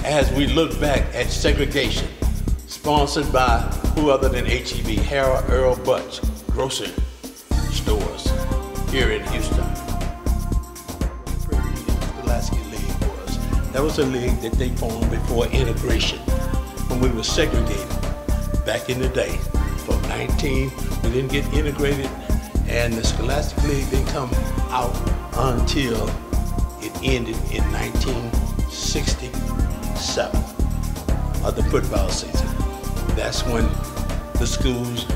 as we look back at segregation, sponsored by who other than HEB, Harold Earl Butch Grocery Stores here in Houston. Prairie Scholastic League that was a league that they formed before integration, when we were segregated back in the day. We didn't get integrated, and the Scholastic League didn't come out until it ended in 1967 of the football season. That's when the schools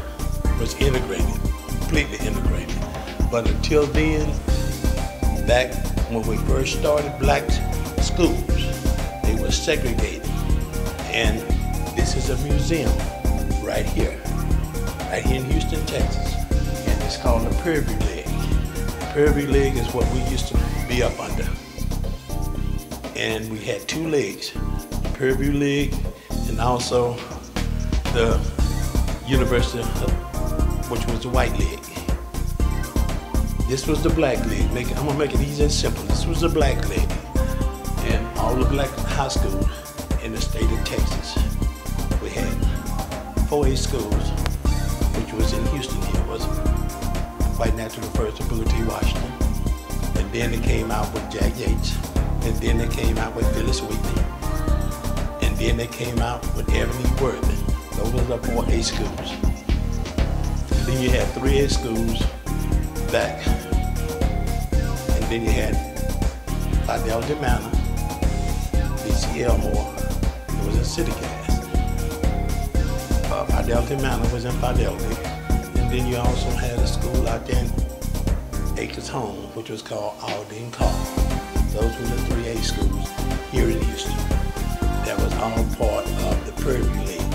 was integrated, completely integrated. But until then, back when we first started black schools, they were segregated. And this is a museum right here in Houston, Texas, and it's called the Prairie League. Prairie League is what we used to be up under. And we had two leagues, the Prairie League and also the University, which was the White League. This was the Black League. I'm gonna make it easy and simple. This was the Black League. And all the black high schools in the state of Texas. We had 4A schools, which was in Houston here, was White Natural University, Booker T. Washington. And then they came out with Jack Yates. And then they came out with Phyllis Wheatley. And then they came out with Evan E. Worthing. Those were the 4A schools. Then you had 3A schools back. And then you had Fidelity Manor, B.C. Elmore. It was in City Gas. Fidelity Manor was in Fidelity. And then you also had a school out there in Acres Home, which was called Aldine Carr. Those were the 3A schools here in Houston. That was all part of the Prairie League.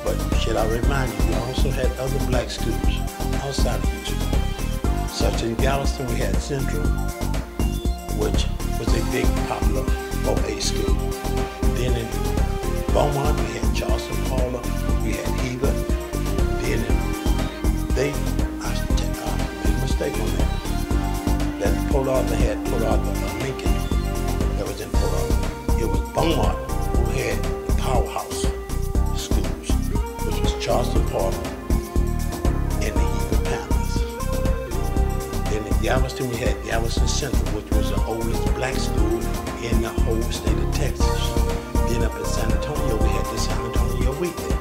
But should I remind you, we also had other black schools outside of Houston. Such in Galveston, we had Central, which was a big popular 4A school. Then in Beaumont, we had Charleston Paula, we had Heber. Then I made a mistake on that. That Port Arthur had Port Arthur Lincoln that was in Port Arthur. It was Beaumont who had the powerhouse schools, which was Charleston Paula and the Heber Panthers. Then in Galveston, we had Galveston Central, which was the oldest black school in the whole state of Texas. Then up in San Antonio, we had the San Antonio Wheatley.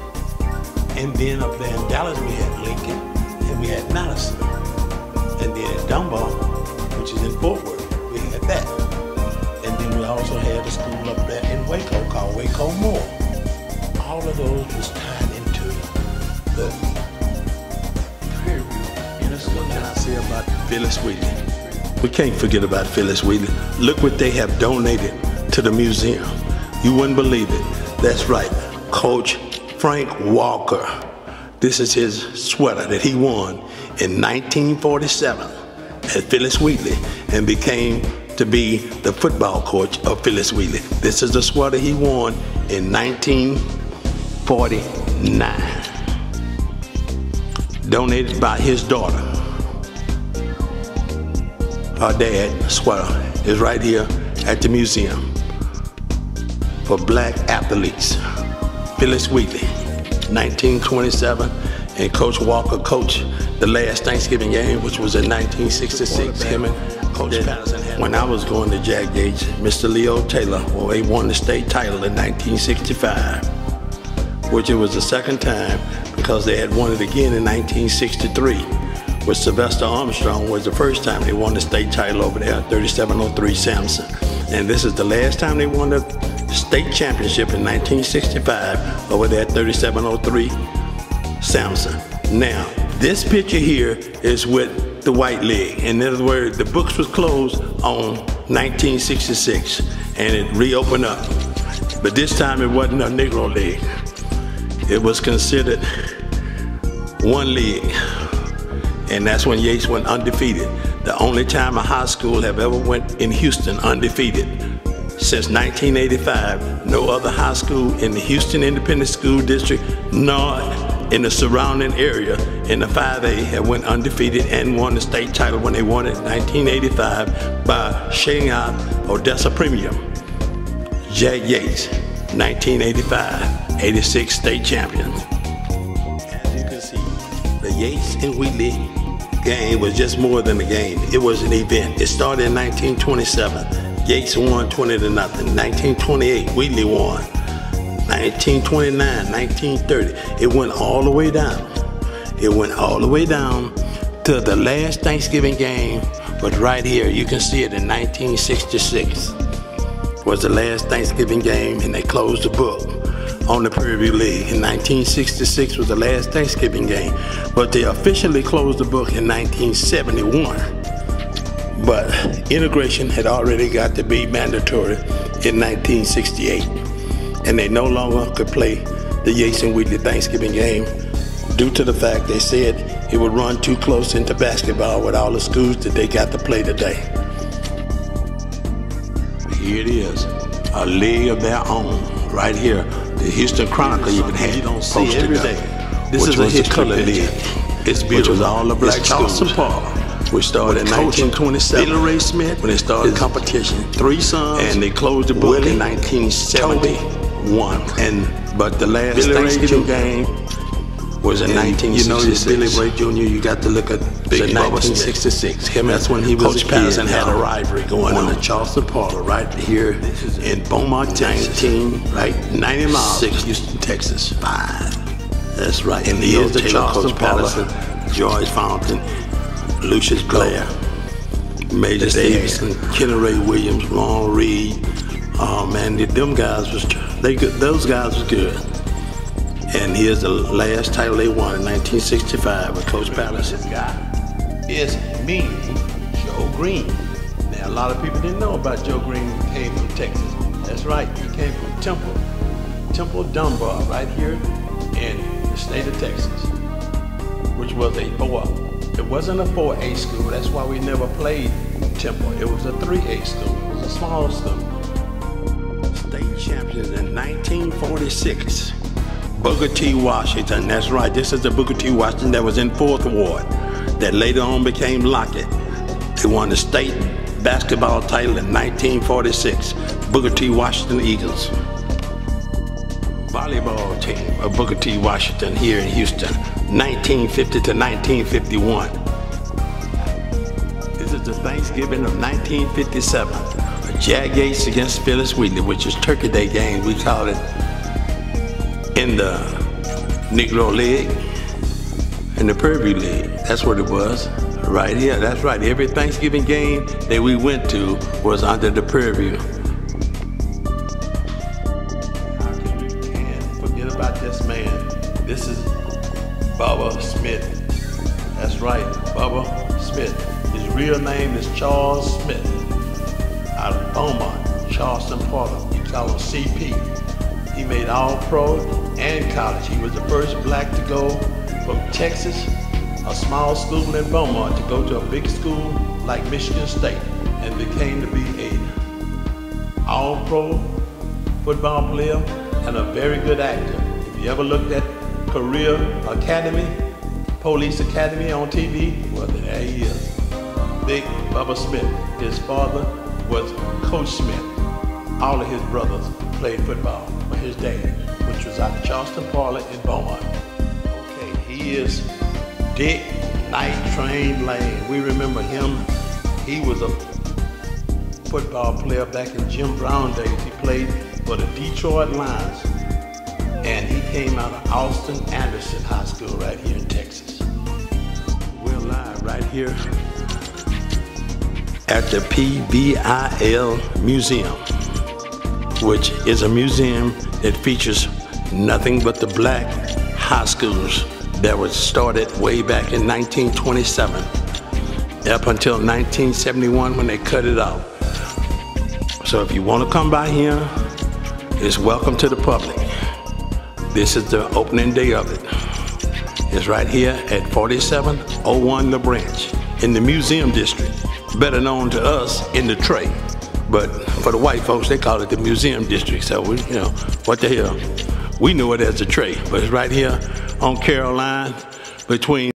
And then up there in Dallas, we had Lincoln, and we had Madison. And then in Dunbar, which is in Fort Worth, we had that. And then we also had a school up there in Waco called Waco Moore. All of those was tied into the Prairie. And that's what can I say about Phyllis Wheatley? We can't forget about Phyllis Wheatley. Look what they have donated to the museum. You wouldn't believe it. That's right, Coach Frank Walker. This is his sweater that he won in 1947 at Phyllis Wheatley and became to be the football coach of Phyllis Wheatley. This is the sweater he won in 1949. Donated by his daughter. Her dad's sweater is right here at the museum for black athletes. Phyllis Wheatley, 1927, and Coach Walker coached the last Thanksgiving game, which was in 1966. Him and Coach Patterson. When I was going to Jack Yates, Mr. Leo Taylor, well, they won the state title in 1965, which it was the second time because they had won it again in 1963. With Sylvester Armstrong was the first time they won the state title over there, 3703 Samson. And this is the last time they won the state championship in 1965 over there at 3703 Samson. Now, this picture here is with the White League. In other words, the books was closed on 1966 and it reopened up. But this time it wasn't a Negro League. It was considered one league. And that's when Yates went undefeated. The only time a high school have ever went in Houston undefeated. Since 1985, no other high school in the Houston Independent School District, nor in the surrounding area in the 5A have went undefeated and won the state title when they won it in 1985 by shutting out Odessa Premium, Jack Yates. 1985, 86 state champions. As you can see, the Yates and Wheatley game was just more than a game. It was an event. It started in 1927. Yates won 20-0. 1928, Wheatley won. 1929, 1930. It went all the way down. It went all the way down to the last Thanksgiving game was right here. You can see it in 1966. Was the last Thanksgiving game, and they closed the book on the Prairie League. In 1966 was the last Thanksgiving game, but they officially closed the book in 1971. But integration had already got to be mandatory in 1968, and they no longer could play the Yates and Wheatley Thanksgiving game due to the fact they said it would run too close into basketball with all the schools that they got to play today. Here it is, a league of their own, right here. The Houston Chronicle even had posted every day. This is a history league. It's beautiful. Which was all the black schools. Which started in 1927. Billy Ray Smith, when they started competition. 3 sons, and they closed the book in 1971. But the last Thanksgiving game was in 1966. You know, this Billy Ray Jr., you got to look at Big 1966. Him, that's when he was Coach Patterson had a rivalry going on. The Charleston Parlor right here in Beaumont, Texas. 90 miles, 6 Houston, Texas. 5. That's right. And here's the Charleston Parlor. George Fountain, Lucius Blair, Major Davidson, Kenny Ray Williams, Ron Reed. Oh man, them guys was those guys was good. And here's the last title they won in 1965 with Coach Patterson. This guy is me, Joe Green. Now, a lot of people didn't know about Joe Green when he came from Texas. That's right, he came from Temple, Dunbar, right here in the state of Texas, which was a 4. It wasn't a 4A school. That's why we never played Temple. It was a 3A school. It was a small school. State champions in 1946. Booker T. Washington, that's right. This is the Booker T. Washington that was in 4th Ward that later on became Lockett. They won the state basketball title in 1946. Booker T. Washington Eagles. Volleyball team of Booker T. Washington here in Houston, 1950 to 1951. This is the Thanksgiving of 1957. Jack Yates against Phyllis Wheatley, which is Turkey Day game, we call it. In the Negro League, in the Prairie League. That's what it was, right here. That's right, every Thanksgiving game that we went to was under the Prairie. How can we forget about this man? This is Bubba Smith. That's right, Bubba Smith. His real name is Charles Smith, out of Beaumont, Charleston Parlor. We call him CP. He made All-Pro and college. He was the first black to go from Texas, a small school in Beaumont, to go to a big school like Michigan State, and became to be a All-Pro football player and a very good actor. If you ever looked at Career Academy, Police Academy on TV, well, there he is. Big Bubba Smith. His father was Coach Smith. All of his brothers played football for his dad, which was out of Charleston Parlor in Beaumont. Okay, he is Dick Night Train Lane. We remember him. He was a football player back in Jim Brown days. He played for the Detroit Lions, and he came out of Austin Anderson High School right here in Texas. We're live right here at the PBIL Museum, which is a museum that features nothing but the black high schools that was started way back in 1927 up until 1971 when they cut it out. So if you want to come by here, it's welcome to the public. This is the opening day of it. It's right here at 4701 La Branch in the Museum District, better known to us in the Tray. But for the white folks, they call it the Museum District. So we, what the hell? We know it as the Tray, but it's right here on Caroline between